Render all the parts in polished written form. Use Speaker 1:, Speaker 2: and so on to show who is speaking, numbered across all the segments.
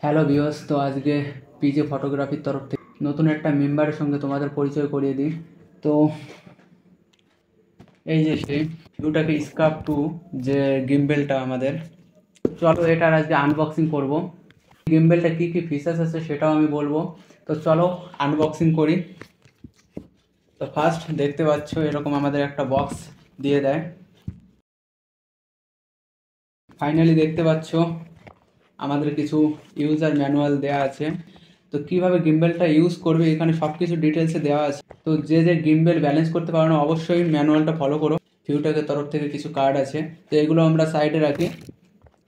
Speaker 1: Hello viewers, তো আজকে PJ ফটোগ্রাফির তরফ থেকে নতুন একটা মেম্বারের সঙ্গে তোমাদের পরিচয় করিয়ে দিই। তো এই যে সেই ভিউটাকে স্কার্প টু যে গিম্বেলটা আমাদের, চলো এটার আজকে আনবক্সিং করব। গিম্বেলটা কী কী ফিচার্স আছে সেটাও আমি বলবো। তো চলো আনবক্সিং করি। তো ফার্স্ট দেখতে পাচ্ছ এরকম আমাদের একটা বক্স দিয়ে দেয়। ফাইনালি দেখতে পাচ্ছ আমাদের কিছু ইউজার ম্যানুয়াল দেওয়া আছে। তো কীভাবে গিম্বেলটা ইউজ করবে এখানে সব কিছু ডিটেলসে দেওয়া আছে। তো যে গিম্বেল ব্যালেন্স করতে পারো না অবশ্যই ম্যানুয়ালটা ফলো করো। ফিউটাকের তরফ থেকে কিছু কার্ড আছে, তো এগুলো আমরা সাইডে রাখি।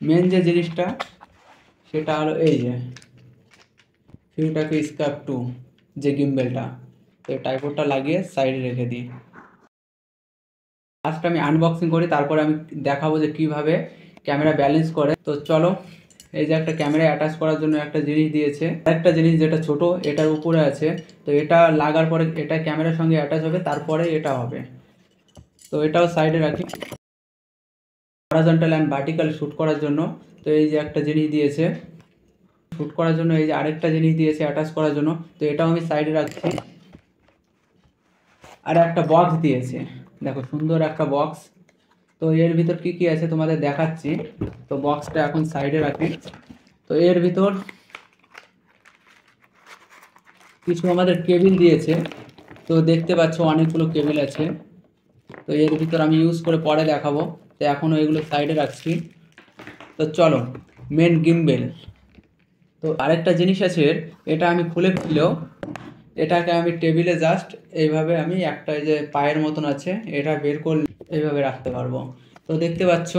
Speaker 1: মেন যে জিনিসটা সেটা হলো এই যে ফিউটাকে স্কার্প টু যে গিম্বেলটা, তো এই টাইপোডটা লাগিয়ে সাইডে রেখে দিই। ফার্স্ট আমি আনবক্সিং করি, তারপরে আমি দেখাবো যে কীভাবে ক্যামেরা ব্যালেন্স করে। তো চলো, এই যে একটা ক্যামেরা অ্যাটাচ করার জন্য একটা জিনিস দিয়েছে, একটা জিনিস যেটা ছোট এটার উপরে আছে। তো এটা লাগার পরে এটা ক্যামেরার সঙ্গে অ্যাটাচ হবে, তারপরে এটা হবে। তো এটাও সাইডে রাখি হরাইজন্টাল অ্যান্ড ভার্টিক্যাল শ্যুট করার জন্য। তো এই যে একটা জিনিস দিয়েছে শ্যুট করার জন্য, এই যে আরেকটা জিনিস দিয়েছে অ্যাটাচ করার জন্য, তো এটাও আমি সাইডে রাখছি। আর একটা বক্স দিয়েছে, দেখো সুন্দর একটা বক্স। তো এর ভিতর কি কি আছে তোমাদের দেখাচ্ছি। তো বক্সটা এখন সাইডে রাখি। তো এর ভিতর কিছু আমাদের কেবিল দিয়েছে, তো দেখতে পাচ্ছ অনেকগুলো কেবিল আছে। তো এর ভিতর আমি ইউজ করে পরে দেখাবো, তো এখনও এগুলো সাইডে রাখছি। তো চলো মেন গিম্বেল। তো আরেকটা জিনিস আছে, এটা আমি খুলে ফেললেও এটাকে আমি টেবিলে জাস্ট এইভাবে আমি একটা যে পায়ের মতন আছে এটা বের করলে এইভাবে রাখতে পারবো। তো দেখতে পাচ্ছ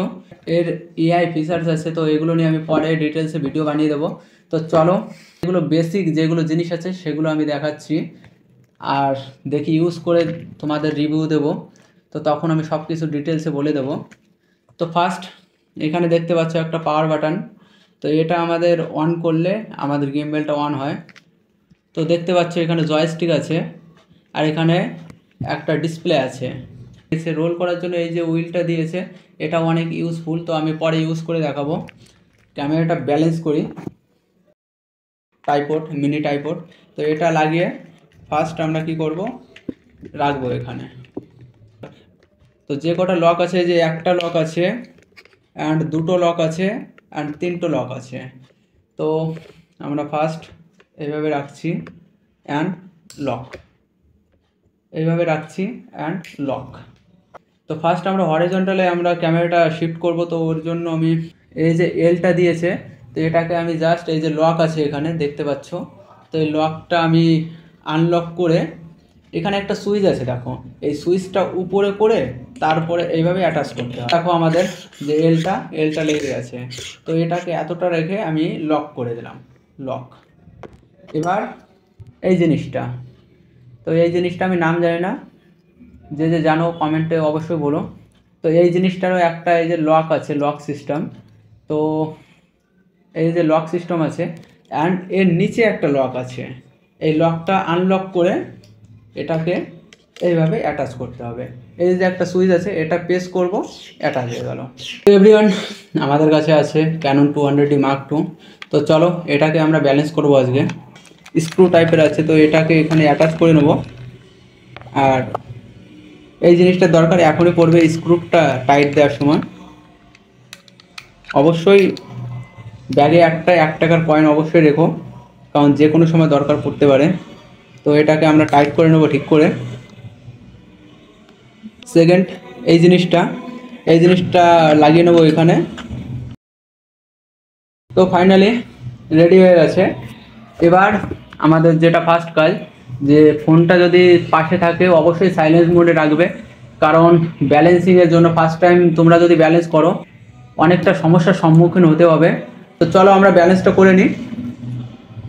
Speaker 1: এর এআই ফিচার্স আছে, তো এগুলো নিয়ে আমি পরে ডিটেলসে ভিডিও বানিয়ে দেবো। তো চলো এগুলো বেসিক যেগুলো জিনিস আছে সেগুলো আমি দেখাচ্ছি, আর দেখি ইউজ করে তোমাদের রিভিউ দেবো। তো তখন আমি সব কিছু ডিটেলসে বলে দেবো। তো ফার্স্ট এখানে দেখতে পাচ্ছ একটা পাওয়ার বাটন, তো এটা আমাদের অন করলে আমাদের গিম্বেলটা অন হয়। তো দেখতে পাচ্ছ এখানে জয়স্টিক আছে, আর এখানে একটা ডিসপ্লে আছে। সে রোল করার জন্য এই যে হুইলটা দিয়েছে, এটা অনেক ইউজফুল, তো আমি পরে ইউজ করে দেখাবো। ক্যামেরাটা ব্যালেন্স করি, ট্রাইপড মিনি ট্রাইপড। তো এটা লাগিয়ে ফার্স্ট আমরা কি করব, রাখবো এখানে। তো যে কটা লক আছে, যে একটা লক আছে অ্যান্ড দুটো লক আছে অ্যান্ড তিনটো লক আছে। তো আমরা ফার্স্ট এইভাবে রাখছি অ্যান্ড লক, এইভাবে রাখছি অ্যান্ড লক। তো ফার্স্ট আমরা হরাইজন্টালে আমরা ক্যামেরাটা শিফট করব, তো ওর জন্য আমি এই যে এলটা দিয়েছে, তো এটাকে আমি জাস্ট এই যে লক আছে এখানে দেখতে পাচ্ছ, তো এই লকটা আমি আনলক করে এখানে একটা সুইচ আছে, দেখো এই সুইচটা উপরে করে তারপরে এইভাবে অ্যাটাচ করতে হবে। দেখো আমাদের যে এলটা লেগে আছে, তো এটাকে এতটা রেখে আমি লক করে দিলাম, লক। এবার এই জিনিসটা, তো এই জিনিসটা আমি নাম জানি না, যে যে জানো কমেন্টে অবশ্যই বলো। তো এই জিনিসটারও একটা এই যে লক আছে, লক সিস্টেম। তো এই যে লক সিস্টেম আছে অ্যান্ড এর নিচে একটা লক আছে, এই লকটা আনলক করে এটাকে এইভাবে অ্যাটাচ করতে হবে। এই যে একটা সুইচ আছে, এটা প্রেস করব, অ্যাটাচ হয়ে গেল। তো এভরিওয়ান, আমাদের কাছে আছে ক্যানন 200D Mark II। তো চলো এটাকে আমরা ব্যালেন্স করব আজকে। স্ক্রু টাইপের আছে, তো এটাকে এখানে অ্যাটাচ করে নেব। আর এই জিনিসটা দরকার এখনই পড়বে, স্ক্রুটা টাইট দেওয়ার সময়। অবশ্যই ব্যাগে একটা 1 টাকার কয়েন অবশ্যই রেখো, কারণ যে কোনো সময় দরকার পড়তে পারে। তো এটাকে আমরা টাইট করে নেব ঠিক করে। সেকেন্ড এই জিনিসটা লাগিয়ে নেবো এখানে। তো ফাইনালি রেডি হয়ে গেছে। এবার আমাদের যেটা ফার্স্ট কাজ, যে ফোনটা যদি পাশে থাকে অবশ্যই সাইলেন্স মোডে রাখবে, কারণ ব্যালেন্সিংয়ের জন্য ফার্স্ট টাইম তোমরা যদি ব্যালেন্স করো অনেকটা সমস্যার সম্মুখীন হতে হবে। তো চলো আমরা ব্যালেন্সটা করে নিই।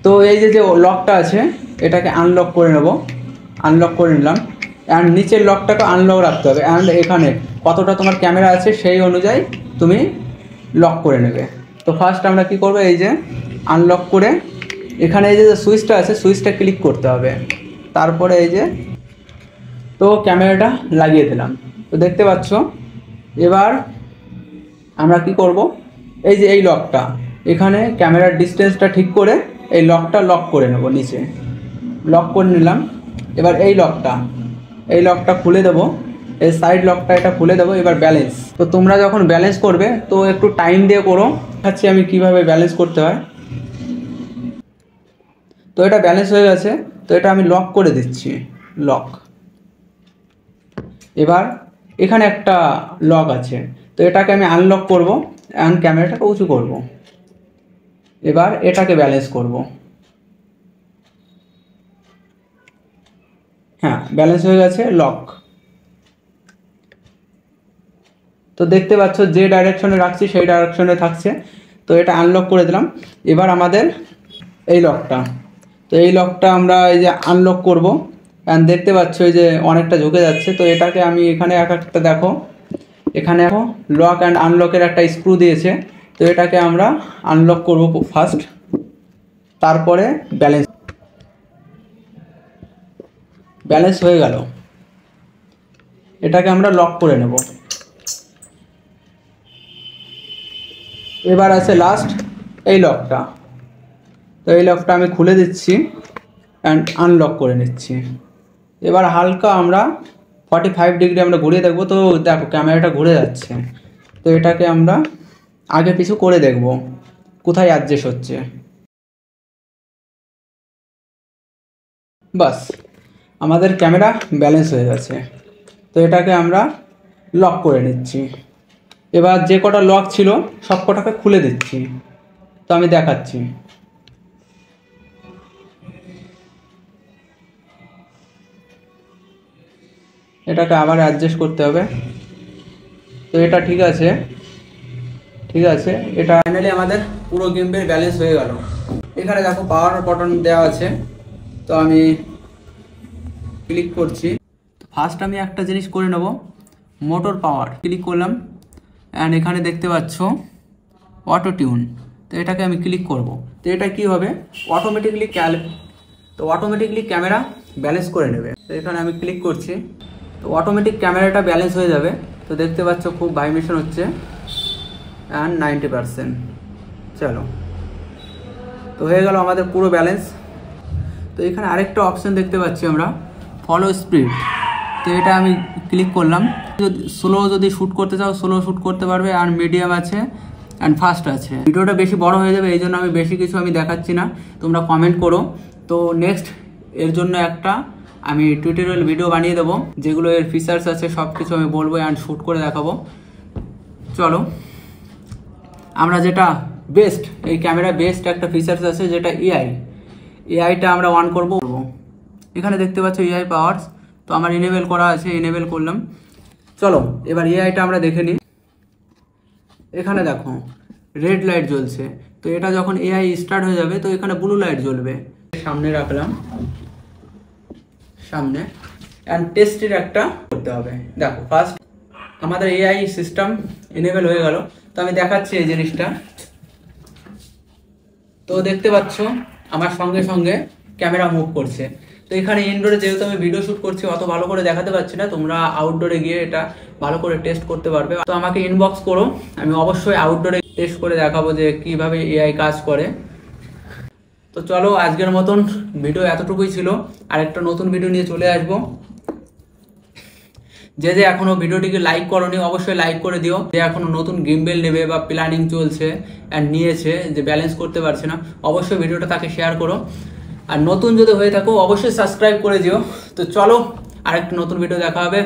Speaker 1: তো এই যে লকটা আছে এটাকে আনলক করে নেব, আনলক করে নিলাম। অ্যান্ড নিচের লকটাকে আনলক রাখতে হবে, অ্যান্ড এখানে কতটা তোমার ক্যামেরা আছে সেই অনুযায়ী তুমি লক করে নেবে। তো ফার্স্ট আমরা কি করব, এই যে আনলক করে এখানে এই যে সুইচটা আছে সুইচটা ক্লিক করতে হবে, তারপরে এই যে তো ক্যামেরাটা লাগিয়ে দিলাম। তো দেখতে পাচ্ছ এবার আমরা কি করব, এই যে এই লকটা এখানে ক্যামেরার ডিস্টেন্সটা ঠিক করে এই লকটা লক করে নেব, নিচে লক করে নিলাম। এবার এই লকটা খুলে দেবো, এই সাইড লকটা এটা খুলে দেবো। এবার ব্যালেন্স, তো তোমরা যখন ব্যালেন্স করবে তো একটু টাইম দিয়ে করো, দেখাচ্ছি আমি কিভাবে ব্যালেন্স করতে হয়। তো এটা ব্যালেন্স হয়ে গেছে, তো এটা আমি লক করে দিচ্ছি, লক। এবার এখানে একটা লক আছে, তো এটাকে আমি আনলক করব অ্যান্ড ক্যামেরাটাকে উঁচু করব। এবার এটাকে ব্যালেন্স করব। হ্যাঁ, ব্যালেন্স হয়ে গেছে, লক। তো দেখতে পাচ্ছ যে ডাইরেকশনে রাখছি সেই ডাইরেকশনে থাকছে। তো এটা আনলক করে দিলাম। এবার আমাদের এই লকটা, তো এই লকটা আমরা এই যে আনলক করব অ্যান্ড দেখতে পাচ্ছ এই যে অনেকটা ঝুঁকে যাচ্ছে। তো এটাকে আমি এখানে একটা দেখো, এখানে লক অ্যান্ড আনলকের একটা স্ক্রু দিয়েছে। তো এটাকে আমরা আনলক করব ফার্স্ট, তারপরে ব্যালেন্স হয়ে গেল। এটাকে আমরা লক করে নেব। এবার আছে লাস্ট এই লকটা, তো এই লকটা আমি খুলে দিচ্ছি অ্যান্ড আনলক করে নিচ্ছি। এবার হালকা আমরা 45 ডিগ্রি আমরা ঘুরিয়ে দেখবো। তো দেখো ক্যামেরাটা ঘুরে যাচ্ছে। তো এটাকে আমরা আগে পিছু করে দেখব কোথায় অ্যাডজাস্ট হচ্ছে। বাস, আমাদের ক্যামেরা ব্যালেন্স হয়ে গেছে। তো এটাকে আমরা লক করে নিচ্ছি। এবার যে কটা লক ছিল সব কটাকে খুলে দিচ্ছি। তো আমি দেখাচ্ছি। এটাকে আবার অ্যাডজাস্ট করতে হবে। তো এটা ঠিক আছে, ঠিক আছে। এটা ফাইনালি আমাদের পুরো গিম্বেল ব্যালেন্স হয়ে গেল। এখানে দেখো পাওয়ার বাটন দেওয়া আছে, তো আমি ক্লিক করছি। ফার্স্ট আমি একটা জিনিস করে নেব, মোটর পাওয়ার ক্লিক করলাম অ্যান্ড এখানে দেখতে পাচ্ছ অটো টিউন। তো এটাকে আমি ক্লিক করব। তো এটা কি হবে, অটোমেটিকলি ক্যামেরা ব্যালেন্স করে নেবে। তো এখানে আমি ক্লিক করছি, তো অটোমেটিক ক্যামেরাটা ব্যালেন্স হয়ে যাবে। তো দেখতে পাচ্ছ খুব ভাইব্রেশন হচ্ছে অ্যান্ড 90%। চলো, তো হয়ে গেল আমাদের পুরো ব্যালেন্স। তো এখানে আরেকটা অপশন দেখতে পাচ্ছি আমরা, ফলো স্পিড। তো এটা আমি ক্লিক করলাম। স্লো যদি শ্যুট করতে চাও স্লো শ্যুট করতে পারবে, আর মিডিয়াম আছে অ্যান্ড ফাস্ট আছে। ভিডিওটা বেশি বড় হয়ে যাবে, এই জন্য আমি বেশি কিছু দেখাচ্ছি না, তোমরা কমেন্ট করো। তো নেক্সট এর জন্য একটা আমি টিউটোরিয়াল ভিডিও বানিয়ে দেবো, যেগুলো এর ফিচার্স আছে সব কিছু আমি বলবো অ্যান্ড শ্যুট করে দেখাবো। চলো, আমরা যেটা বেস্ট, এই ক্যামেরা বেস্ট একটা ফিচার্স আছে যেটা এআইটা আমরা অন করব। এখানে দেখতে পাচ্ছ এআই পাওয়ারস, তো আমার এনেবেল করা আছে, এনেবেল করলাম। চলো এবার এআইটা আমরা দেখে নিই। এখানে দেখো রেড লাইট জ্বলছে, তো এটা যখন এআই স্টার্ট হয়ে যাবে তো এখানে ব্লু লাইট জ্বলবে। সামনে রাখলাম, সামনে অ্যান্ড টেস্টের একটা করতে হবে। দেখো ফার্স্ট আমাদের এআই সিস্টেম এনেবেল হয়ে গেল। তো আমি দেখাচ্ছি এই জিনিসটা। তো দেখতে পাচ্ছ আমার সঙ্গে সঙ্গে ক্যামেরা মুভ করছে। তো এখানে ইনডোরে যেহেতু আমি ভিডিও শ্যুট করছি অত ভালো করে দেখাতে পারছি না, তোমরা আউটডোরে গিয়ে এটা ভালো করে টেস্ট করতে পারবে। তো আমাকে ইনবক্স করো, আমি অবশ্যই আউটডোরে টেস্ট করে দেখাবো যে কিভাবে এআই কাজ করে। তো চলো আজকের মতন ভিডিও এতটুকুই ছিল, আর একটা নতুন ভিডিও নিয়ে চলে আসবো। যে এখনো ভিডিওটিকে লাইক করোনি অবশ্যই লাইক করে দিও। যে এখনো নতুন গিম্বেল নেবে বা প্ল্যানিং চলছে অ্যান্ড নিয়েছে, যে ব্যালেন্স করতে পারছে না, অবশ্যই ভিডিওটা তাকে শেয়ার করো। আর নতুন যদি হয়ে থাকো অবশ্যই সাবস্ক্রাইব করে দিও। তো চলো আরেকটা নতুন ভিডিও দেখা হবে।